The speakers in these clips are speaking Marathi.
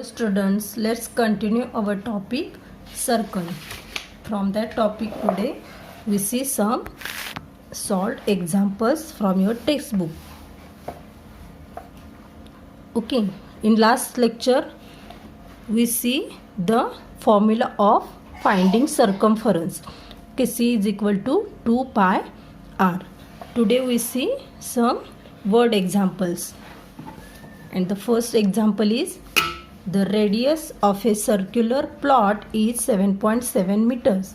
Students, let's continue our topic circle. From that topic today we see some solved examples from your textbook. Okay, in last lecture we see the formula of finding circumference. Okay, C is equal to 2 pi r. Today we see some word examples, and the first example is the radius of a circular plot is 7.7 meters.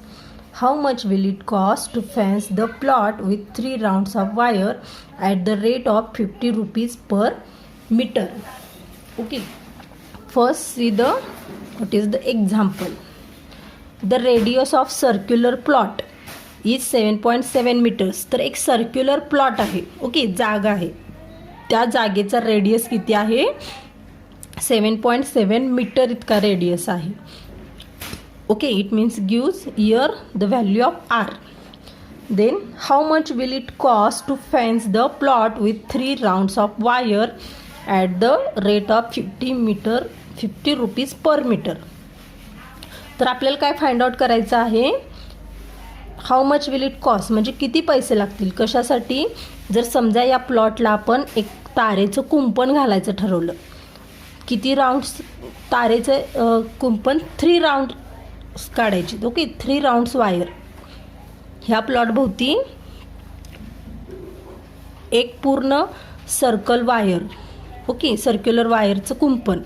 How much will it cost to fence the plot with 3 rounds of wire at the rate of 50 rupees per meter? Okay, first see what is the example. The radius of circular plot is 7.7 meters. तर एक सर्क्युलर प्लॉट आहे, ओके, जागा आहे. त्या जागेचा रेडियस किती आहे? 7.7 मीटर इतका रेडियस आहे. Okay, it means gives here the value of R. Then how much will it cost to fence the plot with 3 rounds of wire at the rate of 50 rupees per metre. तर आपल्याला काय फाइंड आउट करायचं आहे? How much will it cost म्हणजे किती पैसे लागतील, कशासाठी? जर समजा या प्लॉटला आपण एक तारेचं कुंपण घालायचं ठरवलं, किती राउंड्स तारेचं कुंपण? 3 राउंड्स काढायची. ओके, 3 राउंड्स वायर ह्या प्लॉट भोवती एक पूर्ण सर्कल वायर, ओके, सर्क्युलर वायरचं कुंपण,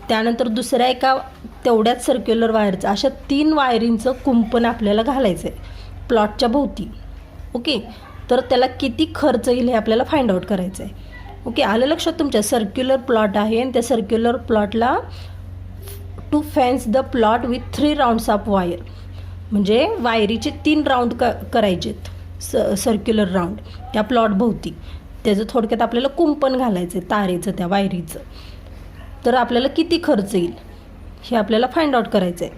त्यानंतर दुसऱ्या एका तेवढ्याच सर्क्युलर वायरचं, अशा 3 वायरींचं कुंपण आपल्याला घालायचं आहे प्लॉटच्या भोवती. ओके, तर त्याला किती खर्च येईल हे आपल्याला फाइंड आउट करायचं आहे. ओके, आलं लक्षात तुमच्या? सर्क्युलर प्लॉट आहे आणि त्या सर्क्युलर प्लॉटला to fence the plot with 3 rounds of wire, म्हणजे वायरीचे 3 राऊंड करायचेत, सर्क्युलर राऊंड त्या प्लॉट भोवती. त्याचं थोडक्यात आपल्याला कुंपण घालायचं आहे तारेचं, त्या वायरीचं. तर आपल्याला किती खर्च येईल हे आपल्याला फाइंड आउट करायचं आहे.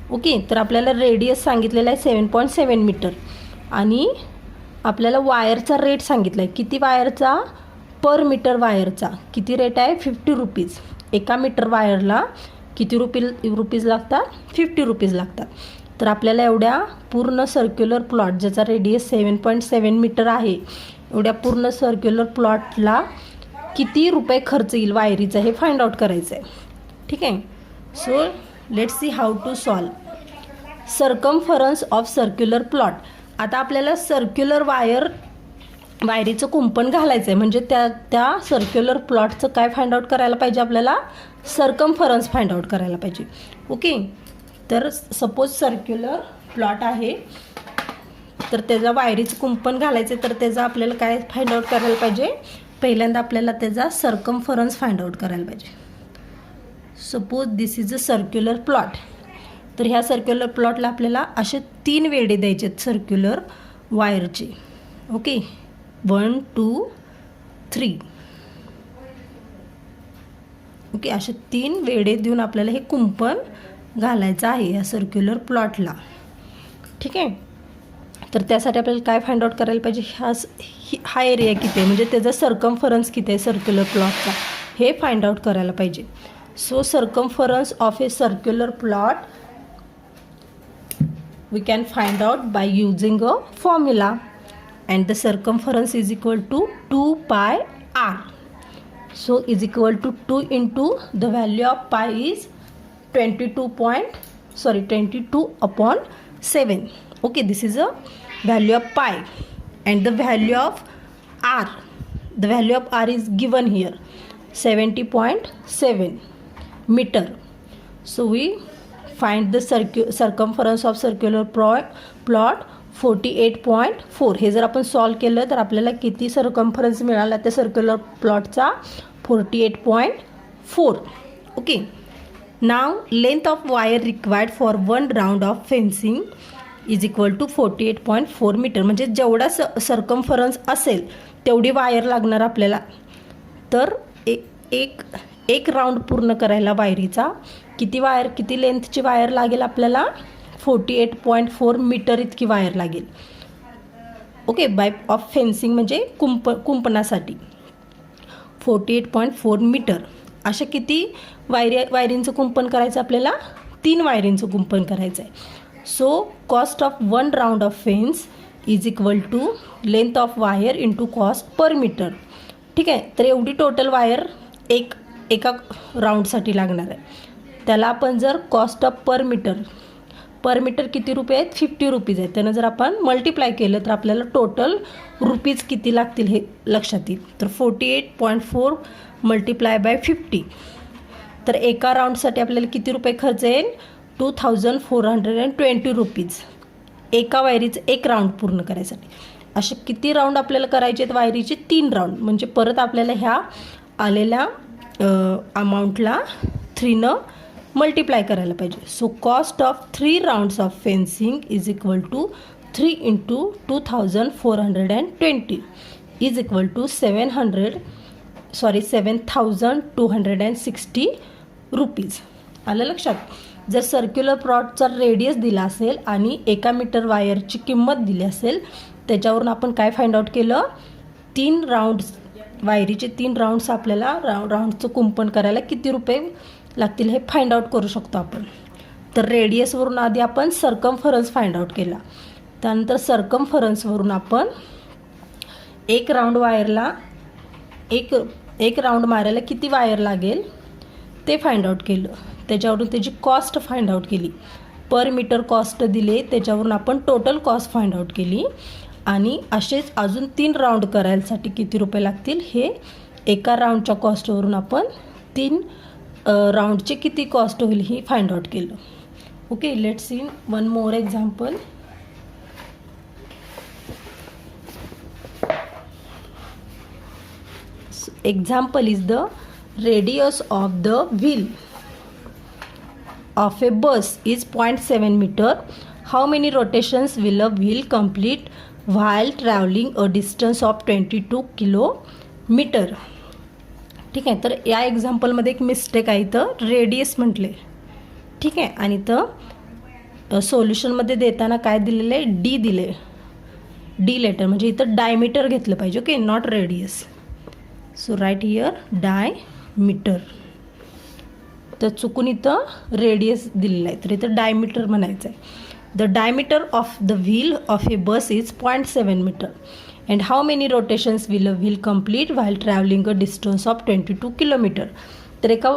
ओके, तर आपल्याला रेडियस सांगितलेला आहे 7.7 मीटर आणि आपल्याला वायरचा रेट सांगितला आहे. किती वायरचा? पर मीटर वायरचा किती रेट आहे? 50 रुपीज. एका मीटर वायरला किती रुपीज लागतात? 50 रुपीज लागतात. तर आपल्याला एवढ्या पूर्ण सर्क्युलर प्लॉट ज्याचा रेडियस 7.7 मीटर आहे, एवढ्या पूर्ण सर्क्युलर प्लॉटला किती रुपये खर्च येईल वायरीचा हे फाइंड आउट करायचं आहे. ठीक आहे. So let's see how to solve. Circumference of circular plot. आता आपल्याला सर्क्युलर वायरीचं कुंपण घालायचं आहे, म्हणजे त्या सर्क्युलर प्लॉटचं काय फाइंड आउट करायला पाहिजे? आपल्याला सर्कम्फरन्स फाइंड आउट करायला पाहिजे. ओके, तर सपोज सर्क्युलर प्लॉट आहे, तर त्याचा वायरीचं कुंपण घालायचं, तर त्याचा आपल्याला काय फाइंड आउट करायला पाहिजे? पहिल्यांदा आपल्याला त्याचा सर्कम्फरन्स फाइंड आउट करायला पाहिजे. Suppose this is a circular plot. तर ह्या सर्क्युलर प्लॉटला आपल्याला असे 3 वेढे द्यायचे आहेत सर्क्युलर वायरचे. ओके, 1 2 3. ओके, असे 3 वेढे देऊन आपल्याला हे कुंपण घालायचं आहे या सर्क्युलर प्लॉटला. ठीक आहे. तर त्यासाठी आपल्याला काय फाइंड आउट करायला पाहिजे? हा एरिया किती आहे, म्हणजे त्याचा सर्कम्फरन्स किती आहे सर्क्युलर प्लॉटचा, हे फाइंड आउट करायला पाहिजे. So circumference of A circular plot we can find out by using a formula, and the circumference is equal to 2 pi r. So is equal to 2 into the value of pi is 22 upon 7. Okay, this is a value of pi, and the value of r is given here 70.7 meter. So we find the circumference of circular plot 48.4. हे जर आपण सॉल्व केलं तर आपल्याला किती सर्कम्फरन्स मिळाला त्या सर्क्युलर प्लॉटचा? 48.4. Okay, now length of wire required for 1 round of fencing is equal to 48.4 metre. म्हणजे जेवढा सर्कम्फरन्स असेल तेवढी वायर लागणार आपल्याला. तर एक राऊंड पूर्ण करायला वायरीचा किती लेंथची वायर लागेल आपल्याला? 48.4 मीटर इतकी वायर लागेल. ओके, बाय ऑफ फेन्सिंग म्हणजे कुंपणासाठी 48.4 मीटर. अशा किती वायरींचं कुंपण करायचं आपल्याला, 3 वायरींचं कुंपण करायचं आहे. So cost of 1 round of fence is equal to length of wire into cost per metre. ठीक आहे, तर एवढी टोटल वायर एका राऊंडसाठी लागणार आहे. त्याला आपण जर कॉस्ट ऑफ पर मीटर किती रुपये आहेत, 50 रुपीज आहेत. त्यानं जर आपण मल्टिप्लाय केलं तर आपल्याला टोटल रुपीज किती लागतील हे लक्षात येईल. तर 48.4 मल्टिप्लाय बाय 50. तर एका राऊंडसाठी आपल्याला किती रुपये खर्च येईल, 2420 रुपीज एका वायरीचं एक राऊंड पूर्ण करायसाठी. असे किती राऊंड आपल्याला करायचे आहेत वायरीचे, 3 राऊंड. म्हणजे परत आपल्याला ह्या आलेल्या अमाऊंटला 3नं मल्टिप्लाय करायला पाहिजे. So cost of 3 rounds of fencing is equal to 3 into 2420 is equal to 7260 rupees. आलं लक्षात. जर सर्क्युलर प्लॉटचा रेडियस दिला असेल आणि 1 मीटर वायरची किंमत दिली असेल, त्याच्यावरून आपण काय फाइंड आउट केलं, 3 राऊंड्स वायरीचे 3 राऊंड्स आपल्याला राऊंडचं कुंपण करायला किती रुपये लागतील हे फाइंड आउट करू शकतो आपण. तर रेडियसवरून आधी आपण सर्कम्फरन्स फाइंड आउट केला. त्यानंतर सर्कम्फरन्सवरून आपण एक राऊंड वायरला एक राऊंड मारायला किती वायर लागेल ते फाइंड आउट केलं. त्याच्यावरून त्याची कॉस्ट फाइंड आउट केली. पर मीटर कॉस्ट दिले, त्याच्यावरून आपण टोटल कॉस्ट फाइंड आउट केली. आणि असेच अजून 3 राऊंड करायसाठी किती रुपये लागतील हे एका राऊंडच्या कॉस्टवरून आपण 3 राऊंडचे किती कॉस्ट होईल ही फाइंड आउट केलं. Okay, let's see one more example. Example is the radius of the wheel of a bus is 0.7 meter. How many rotations will a wheel complete while traveling a distance of 22 kilometer? ठीक आहे, तर या एक्झाम्पलमध्ये एक मिस्टेक आहे. इथं रेडियस म्हटले. ठीक आहे, आणि इथं सोल्युशनमध्ये देताना काय दिलेलं आहे, डी दिले. डी लेटर म्हणजे इथं डायमीटर घेतलं पाहिजे. Okay, not radius. So write here diameter. तर चुकून इथं रेडियस दिलेलं आहे, तर इथं डायमीटर म्हणायचं आहे. The diameter of the wheel of a bus is 0.7 metre. And how many rotations will a wheel complete while travelling a distance of 22 kilometre. तर एका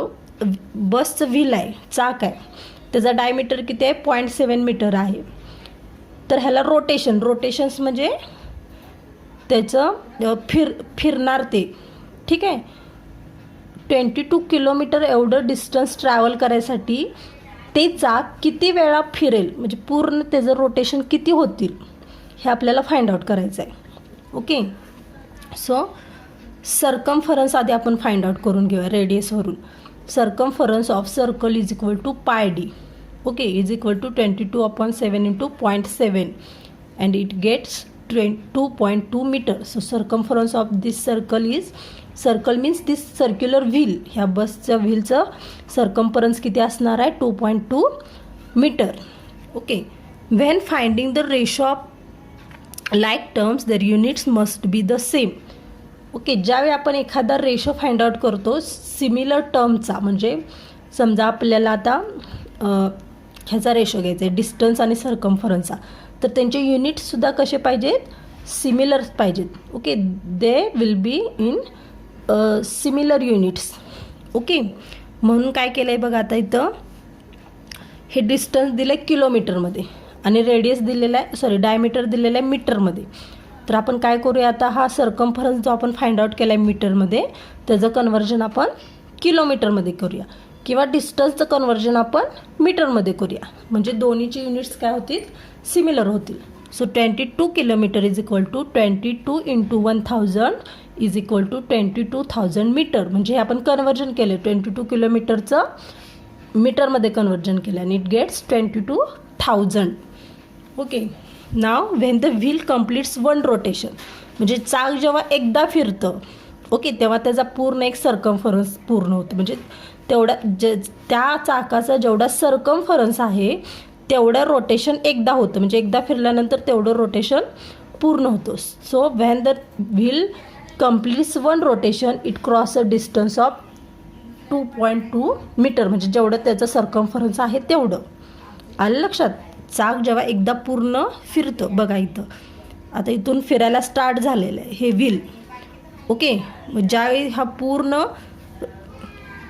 बसचं व्हील आहे, चाक आहे, त्याचा डायमीटर किती आहे, 0.7 मीटर आहे. तर ह्याला रोटेशन्स म्हणजे त्याचं फिरणार ते. ठीक आहे, 22 किलोमीटर एवढं डिस्टन्स ट्रॅव्हल करायसाठी ते चाक किती वेळा फिरेल, म्हणजे पूर्ण त्याचं रोटेशन किती होतील हे आपल्याला फाइंड आउट करायचं आहे. ओके, सो सर्कम्फरन्स आधी आपण फाइंड आउट करून घेऊया रेडियसवरून. Circumference of circle is equal to pi D. Okay, is equal to 22/7 into 0.7 and it gets 2.2 metre. So circumference of this circle means this circular wheel. ह्या बसच्या व्हीलचं सर्कम्फरन्स किती असणार आहे, 2.2 metre. Okay, when finding the ratio of like terms their units must be the same. Okay, ज्यावेळी आपण एखादा रेशो फाइंड आउट करतो सिमिलर टर्मचा, म्हणजे समजा आपल्याला आता ह्याचा रेशो घ्यायचा आहे डिस्टन्स आणि सर्कम्फरन्सचा, तर त्यांचे युनिट्ससुद्धा कसे पाहिजेत, सिमिलर पाहिजेत. Okay, they will be in similar units. Okay, म्हणून काय केलं आहे बघा, आता इथं हे डिस्टन्स दिलं आहे किलोमीटरमध्ये आणि रेडियस दिलेला आहे, डायमीटर दिलेलं आहे मीटरमध्ये. तर आपण काय करूया, आता हा सर्कम्फरन्स जो आपण फाइंड आउट केला आहे मीटरमध्ये, त्याचं कन्वर्जन आपण किलोमीटरमध्ये करूया, किंवा डिस्टन्सचं कन्वर्जन आपण मीटरमध्ये करूया, म्हणजे दोन्हीचे युनिट्स काय होतील, सिमिलर होतील. So 22 kilometre is equal to 22 into 1000 is equal to 22,000 metre. म्हणजे हे आपण कन्वर्जन केलं, 22 किलोमीटरचं मीटरमध्ये कन्वर्जन केलं आणि it gets 22,000. Okay, now when the wheel completes 1 rotation, म्हणजे चाक जेव्हा एकदा फिरतं, ओके, तेव्हा त्याचा पूर्ण एक सर्कम्फरन्स पूर्ण होतं. म्हणजे तेवढा त्या चाकाचा जेवढा सर्कम्फरन्स आहे तेवढं रोटेशन एकदा होतं, म्हणजे एकदा फिरल्यानंतर तेवढं रोटेशन पूर्ण होतं. So when the wheel completes 1 rotation it cross a distance of 2.2 metre, म्हणजे जेवढं त्याचं सर्कम्फरन्स आहे तेवढं. आलं लक्षात. चाक जेव्हा एकदा पूर्ण फिरतं, बघा इथं आता इथून फिरायला स्टार्ट झालेलं आहे हे व्हील. ओके, मग ज्यावेळी हा पूर्ण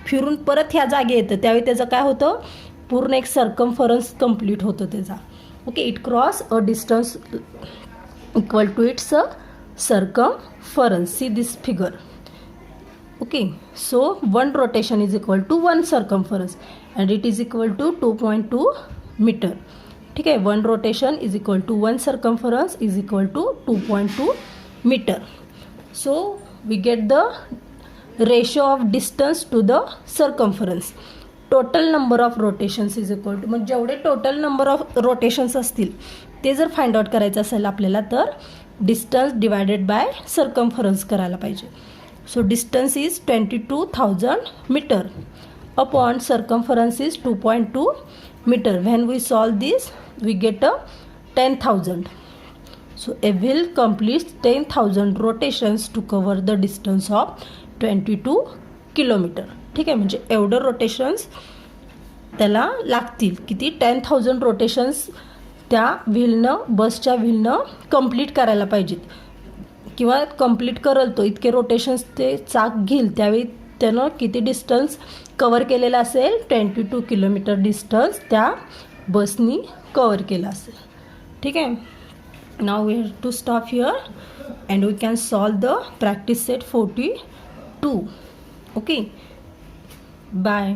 फिरून परत ह्या जागी येतं त्यावेळी त्याचं काय होतं, पूर्ण एक सर्कम्फरन्स कंप्लीट होतं त्याचा. Okay, it cross a distance equal to its circumference. See this figure. Okay, so one rotation is equal to one circumference and it is equal to 2.2 meter. ठीक आहे, one rotation is equal to one circumference is equal to 2.2 meter. So we get the ratio of distance to the circumference. Total number of rotations is equal to, मग जेवढे टोटल नंबर ऑफ रोटेशन्स असतील ते जर फाइंड आउट करायचं असेल आपल्याला तर डिस्टन्स डिवायडेड बाय सर्कम्फरन्स करायला पाहिजे. So distance is 22,000 metre upon circumference is 2.2 metre. When we solve this we get a 10,000. So a wheel completes 10,000 rotations to cover the distance of 22 kilometre. ठीक आहे, म्हणजे एवढं रोटेशन्स त्याला लागतील. किती? 10,000 रोटेशन्स त्या व्हीलनं, बसच्या व्हीलनं कंप्लीट करायला पाहिजेत, किंवा कंप्लीट करल तो इतके रोटेशन्स ते चाक घेईल त्यावेळी त्यानं किती डिस्टन्स कवर केलेला असेल, 22 किलोमीटर डिस्टन्स त्या बसनी कवर केला असेल. ठीक आहे, now we have to stop here and we can solve the practice set 42. Okay, bye.